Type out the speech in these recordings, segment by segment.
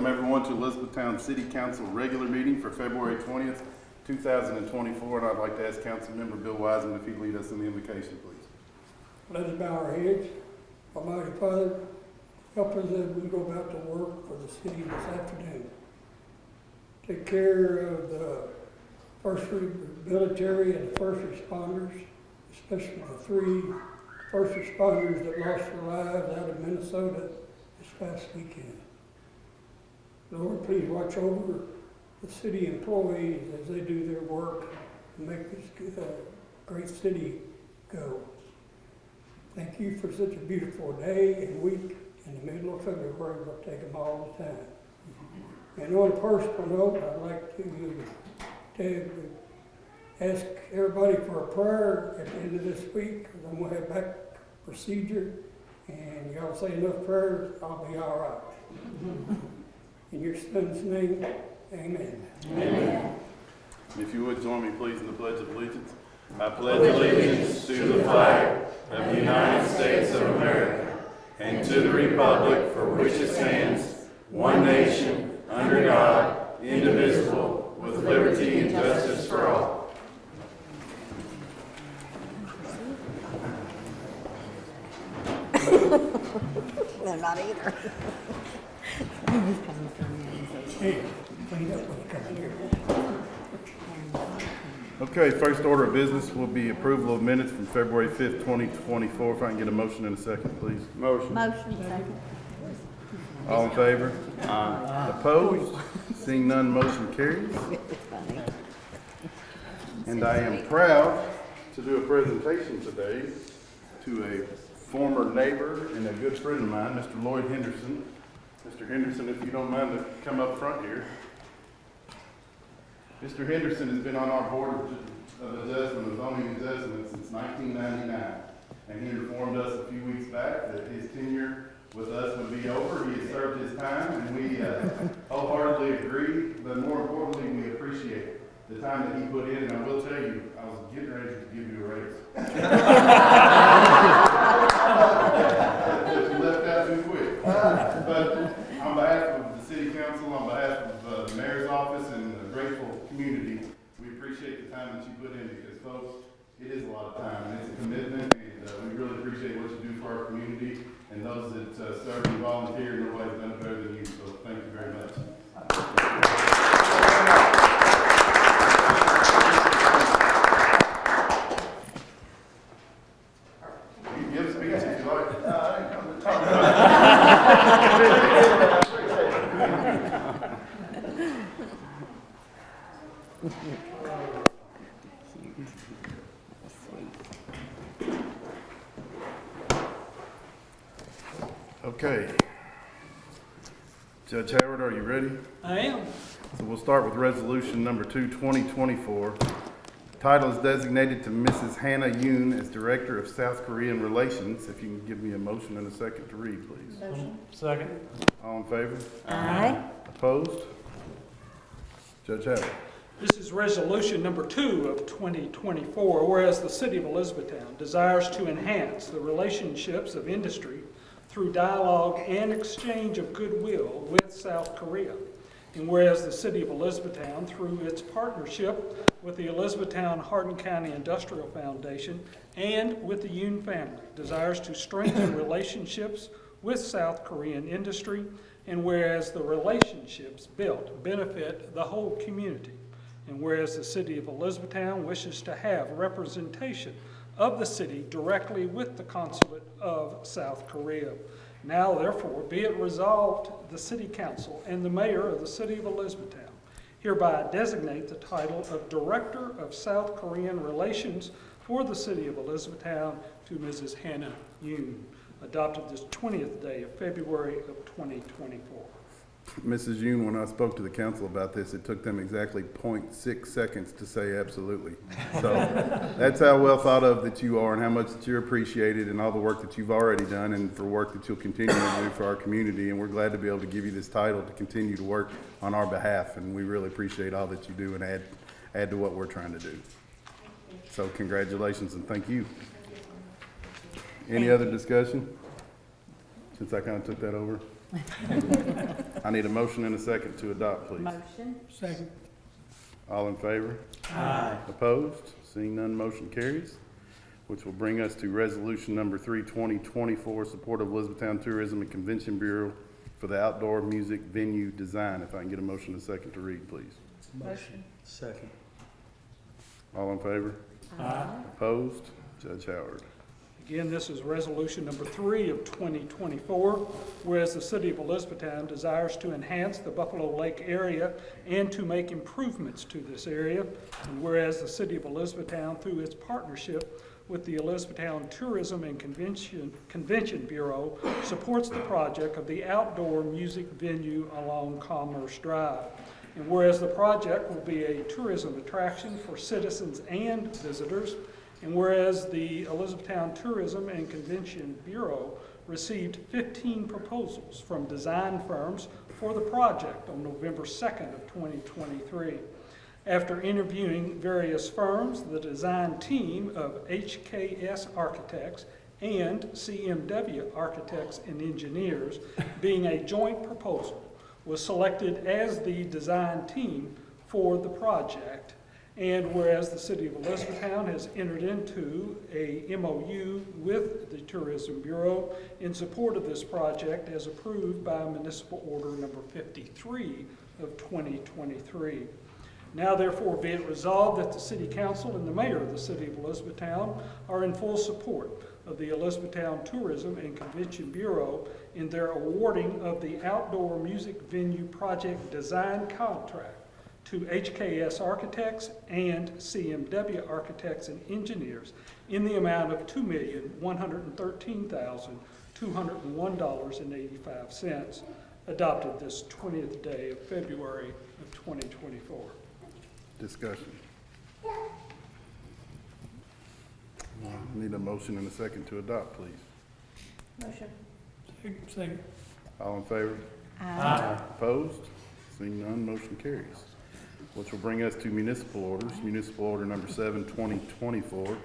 welcome everyone to Elizabethtown City Council regular meeting for February 20th, 2024. And I'd like to ask Councilmember Bill Wiseman if he'd lead us in the invocation, please. Let us bow our heads. Almighty Father, help us as we go about to work for the city this afternoon. Take care of the military and first responders, especially the 3 first responders that lost their lives out of Minnesota this past weekend. Lord, please watch over the city employees as they do their work and make this great city go. Thank you for such a beautiful day and week in the middle of February. We'll take them all the time. And on a personal note, I'd like to ask everybody for a prayer at the end of this week, because I'm going to have back procedure, and y'all say enough prayers, I'll be all right. In your son's name, amen. Amen. If you would join me, please, in the Pledge of Allegiance. I pledge allegiance to the flag of the United States of America and to the republic for which it stands, one nation, under God, indivisible, with liberty and justice for all. No, not either. Hey, clean up when you come here. Okay, first order of business will be approval of minutes from February 5th, 2024. If I can get a motion in a second, please. Motion second. All in favor? Aye. Opposed? Seeing none, motion carries. And I am proud to do a presentation today to a former neighbor and a good friend of mine, Mr. Lloyd Henderson. Mr. Henderson, if you don't mind to come up front here. Mr. Henderson has been on our board of zoning adjustment since 1999. And he informed us a few weeks back that his tenure with us would be over. He has served his time, and we wholeheartedly agree. But more importantly, we appreciate the time that he put in. And I will tell you, I was getting ready to give you a raise. Just left out too quick. But on behalf of the City Council, on behalf of the Mayor's Office and the grateful community, we appreciate the time that you put in, because, folks, it is a lot of time and it's a commitment, and we really appreciate what you do for our community, and those that serve and volunteer. Nobody's done it better than you, so thank you very much. You can give a speech if you like. I didn't come to talk. Okay. Judge Howard, are you ready? I am. So we'll start with resolution number 2, 2024. Title is designated to Mrs. Hannah Yoon as Director of South Korean Relations. If you can give me a motion and a second to read, please. Motion. Second. All in favor? Aye. Opposed? Judge Howard. This is resolution number 2 of 2024, whereas the City of Elizabethtown desires to enhance the relationships of industry through dialogue and exchange of goodwill with South Korea. And whereas the City of Elizabethtown, through its partnership with the Elizabethtown Hardin County Industrial Foundation and with the Yoon family, desires to strengthen relationships with South Korean industry, and whereas the relationships built benefit the whole community, and whereas the City of Elizabethtown wishes to have representation of the city directly with the Consulate of South Korea. Now, therefore, be it resolved, the City Council and the Mayor of the City of Elizabethtown hereby designate the title of Director of South Korean Relations for the City of Elizabethtown to Mrs. Hannah Yoon, adopted this 20th day of February of 2024. Mrs. Yoon, when I spoke to the council about this, it took them exactly 0.6 seconds to say absolutely. So that's how well thought of that you are, and how much that you're appreciated, and all the work that you've already done, and for work that you'll continue to do for our community. And we're glad to be able to give you this title to continue to work on our behalf, and we really appreciate all that you do and add to what we're trying to do. So congratulations and thank you. Any other discussion? Since I kind of took that over. I need a motion and a second to adopt, please. Motion. Second. All in favor? Aye. Opposed? Seeing none, motion carries. Which will bring us to resolution number 3, 2024, support of Elizabethtown Tourism and Convention Bureau for the outdoor music venue design. If I can get a motion and a second to read, please. Motion. Second. All in favor? Aye. Opposed? Judge Howard. Again, this is resolution number 3 of 2024, whereas the city of Elizabethtown desires to enhance the Buffalo Lake area and to make improvements to this area, and whereas the city of Elizabethtown, through its partnership with the Elizabethtown Tourism and Convention Bureau, supports the project of the outdoor music venue along Commerce Drive. And whereas the project will be a tourism attraction for citizens and visitors, and whereas the Elizabethtown Tourism and Convention Bureau received 15 proposals from design firms for the project on November 2nd of 2023. After interviewing various firms, the design team of HKS Architects and CMW Architects and Engineers, being a joint proposal, was selected as the design team for the project. And whereas the city of Elizabethtown has entered into a MOU with the Tourism Bureau in support of this project as approved by municipal order number 53 of 2023. Now therefore be it resolved that the City Council and the Mayor of the City of Elizabethtown are in full support of the Elizabethtown Tourism and Convention Bureau in their awarding of the outdoor music venue project design contract to HKS Architects and CMW Architects and Engineers in the amount of $2,113,201.85, adopted this 20th day of February of 2024. Discussion. Need a motion and a second to adopt, please. Motion. Second. All in favor? Aye. Opposed? Seeing none, motion carries. Which will bring us to municipal orders. Municipal order number 7, 2024,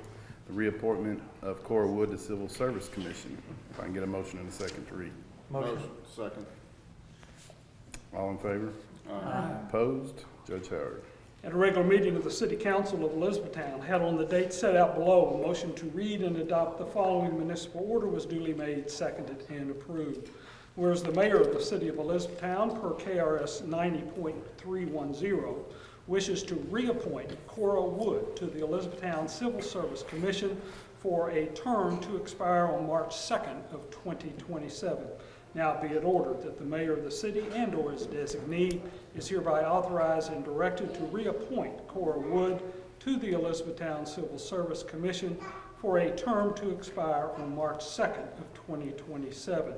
the reappointment of Cora Wood to Civil Service Commission. If I can get a motion and a second to read. Motion. Second. All in favor? Aye. Opposed? Judge Howard. At a regular meeting of the City Council of Elizabethtown held on the date set out below, a motion to read and adopt the following municipal order was duly made, seconded, and approved. Whereas the mayor of the City of Elizabethtown, per KRS 90.310, wishes to reappoint Cora Wood to the Elizabethtown Civil Service Commission for a term to expire on March 2nd of 2027. Now be it ordered that the mayor of the city and/or his designee is hereby authorized and directed to reappoint Cora Wood to the Elizabethtown Civil Service Commission for a term to expire on March 2nd of 2027.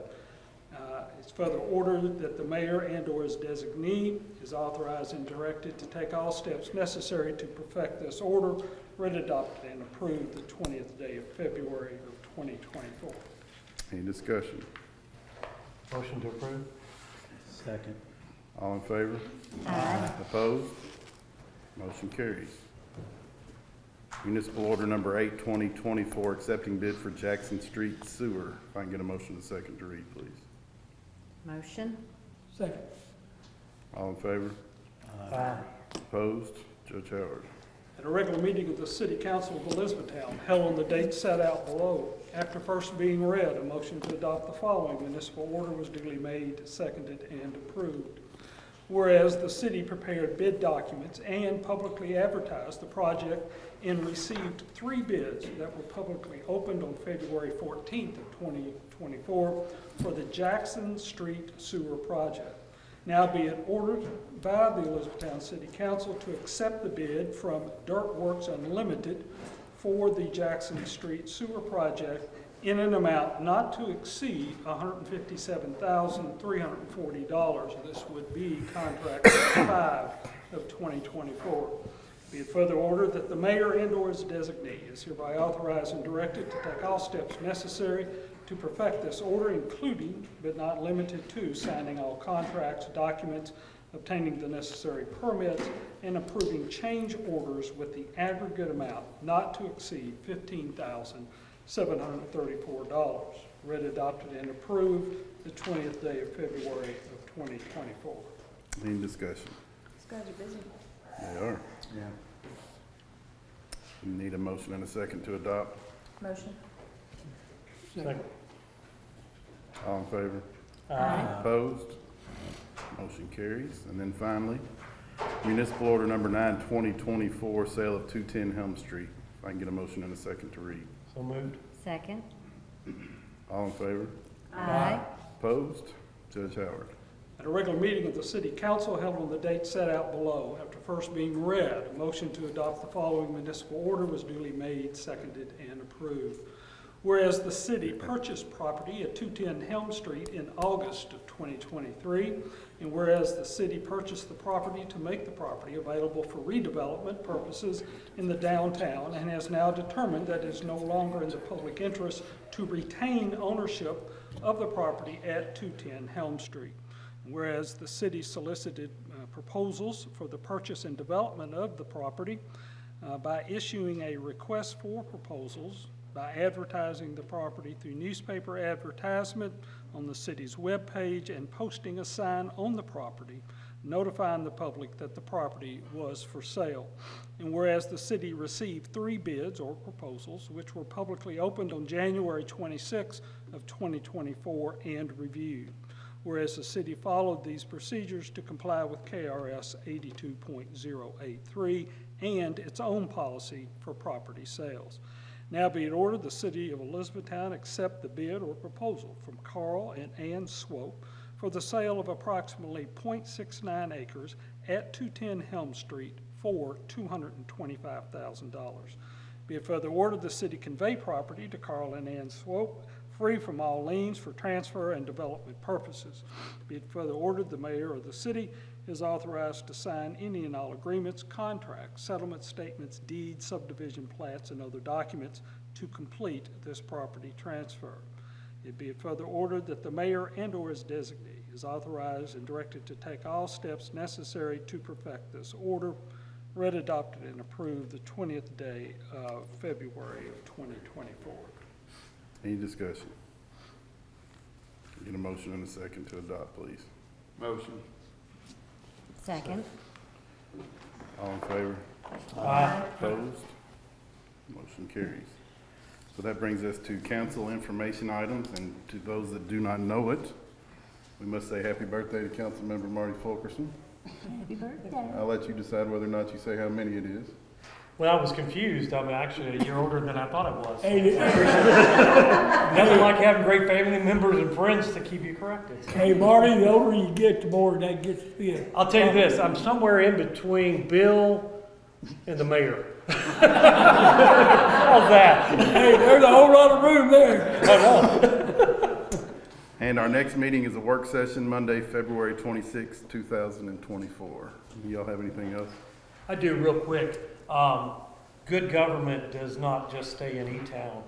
It's further ordered that the mayor and/or his designee is authorized and directed to take all steps necessary to perfect this order, read, adopted, and approved the 20th day of February of 2024. Any discussion? Motion to approve. Second. All in favor? Aye. Opposed? Motion carries. Municipal order number 8, 2024, accepting bid for Jackson Street Sewer. If I can get a motion and a second to read, please. Motion. Second. All in favor? Aye. Opposed? Judge Howard. At a regular meeting of the City Council of Elizabethtown, held on the date set out below, after first being read, a motion to adopt the following municipal order was duly made, seconded, and approved. Whereas the city prepared bid documents and publicly advertised the project and received 3 bids that were publicly opened on February 14th of 2024 for the Jackson Street Sewer Project. Now be it ordered by the Elizabethtown City Council to accept the bid from Dirt Works Unlimited for the Jackson Street Sewer Project in an amount not to exceed $157,340. This would be contract 5 of 2024. Be it further ordered that the mayor and/or his designee is hereby authorized and directed to take all steps necessary to perfect this order, including but not limited to signing all contracts, documents, obtaining the necessary permits, and approving change orders with the aggregate amount not to exceed $15,734. Read, adopted, and approved the 20th day of February of 2024. Any discussion? These guys are busy. They are. Yeah. We need a motion and a second to adopt. Motion. Second. All in favor? Aye. Opposed? Motion carries. And then finally, municipal order number 9, 2024, sale of 210 Helm Street. If I can get a motion and a second to read. So moved. Second. All in favor? Aye. Opposed? Judge Howard. At a regular meeting of the City Council held on the date set out below, after first being read, a motion to adopt the following municipal order was duly made, seconded, and approved. Whereas the city purchased property at 210 Helm Street in August of 2023, and whereas the city purchased the property to make the property available for redevelopment purposes in the downtown, and has now determined that it is no longer in the public interest to retain ownership of the property at 210 Helm Street. Whereas the city solicited proposals for the purchase and development of the property by issuing a request for proposals, by advertising the property through newspaper advertisement on the city's webpage, and posting a sign on the property notifying the public that the property was for sale. And whereas the city received 3 bids or proposals, which were publicly opened on January 26 of 2024 and reviewed. Whereas the city followed these procedures to comply with KRS 82.083 and its own policy for property sales. Now be it ordered, the city of Elizabethtown accept the bid or proposal from Carl and Ann Swope for the sale of approximately .69 acres at 210 Helm Street for $225,000. Be it further ordered, the city convey property to Carl and Ann Swope free from all liens for transfer and development purposes. Be it further ordered, the mayor of the city is authorized to sign any and all agreements, contracts, settlement statements, deeds, subdivision plats, and other documents to complete this property transfer. It be it further ordered that the mayor and/or his designee is authorized and directed to take all steps necessary to perfect this order. Read, adopted, and approved the 20th day of February of 2024. Any discussion? Get a motion and a second to adopt, please. Motion. Second. All in favor? Aye. Opposed? Motion carries. So that brings us to council information items, and to those that do not know it, we must say happy birthday to Councilmember Marty Fulkerson. Happy birthday. I'll let you decide whether or not you say how many it is. Well, I was confused. I'm actually a year older than I thought I was. Hey, Nothing like having great family members and friends to keep you corrected. hey, Marty, the older you get, the more that gets to be a. I'll tell you this, I'm somewhere in between Bill and the mayor. How's that? Hey, there's a whole lot of room there. I know. And our next meeting is a work session, Monday, February 26, 2024. Y'all have anything else? I do real quick. Good government does not just stay in E-Town.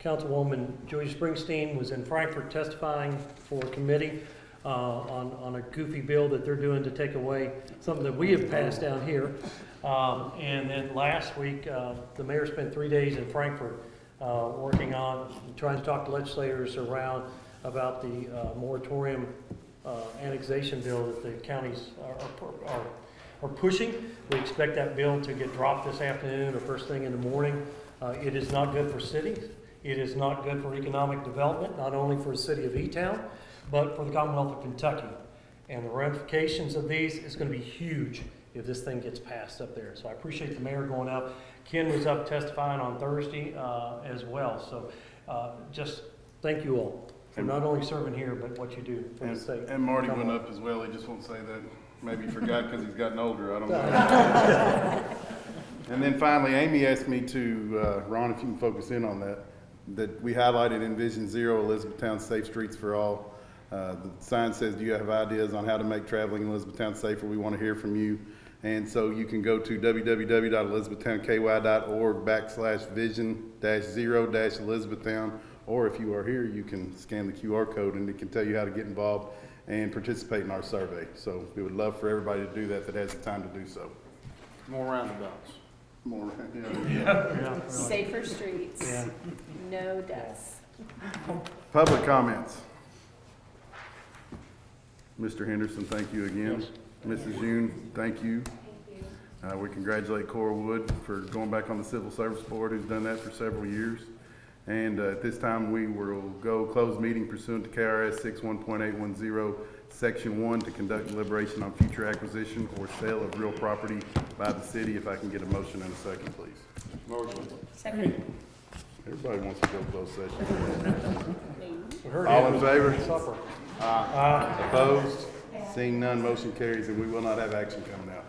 Councilwoman Joy Springsteen was in Frankfurt testifying for a committee on a goofy bill that they're doing to take away something that we have passed down here. And then last week, the mayor spent 3 days in Frankfurt working on, trying to talk to legislators around about the moratorium annexation bill that the counties are pushing. We expect that bill to get dropped this afternoon or first thing in the morning. It is not good for cities. It is not good for economic development, not only for the city of E-Town, but for the Commonwealth of Kentucky. And the ramifications of these is going to be huge if this thing gets passed up there. So I appreciate the mayor going up. Ken was up testifying on Thursday as well. So just thank you all for not only serving here, but what you do for the state. And Marty went up as well. He just won't say that. Maybe he forgot because he's gotten older. I don't know. And then finally, Amy asked me to, Ron, if you can focus in on that, that we highlighted in Vision Zero, Elizabethtown Safe Streets for All. The sign says, do you have ideas on how to make traveling in Elizabethtown safer? We want to hear from you. And so you can go to www.elizabethtownky.org/vision-0-Elizabethtown. Or if you are here, you can scan the QR code and it can tell you how to get involved and participate in our survey. So we would love for everybody to do that has the time to do so. More roundabouts. More, Yeah, really. Safer streets. Yeah. No deaths. Public comments. Mr. Henderson, thank you again. Mrs. Yoon, thank you. We congratulate Cora Wood for going back on the Civil Service Board, who's done that for several years. And at this time, we will go closed meeting pursuant to KRS 61.810, Section 1, to conduct deliberation on future acquisition or sale of real property by the city. If I can get a motion and a second, please. Motion. Second. Everybody wants to go closed session. We heard All it in was favor? Supper. Opposed? Seeing none, motion carries, and we will not have action coming out.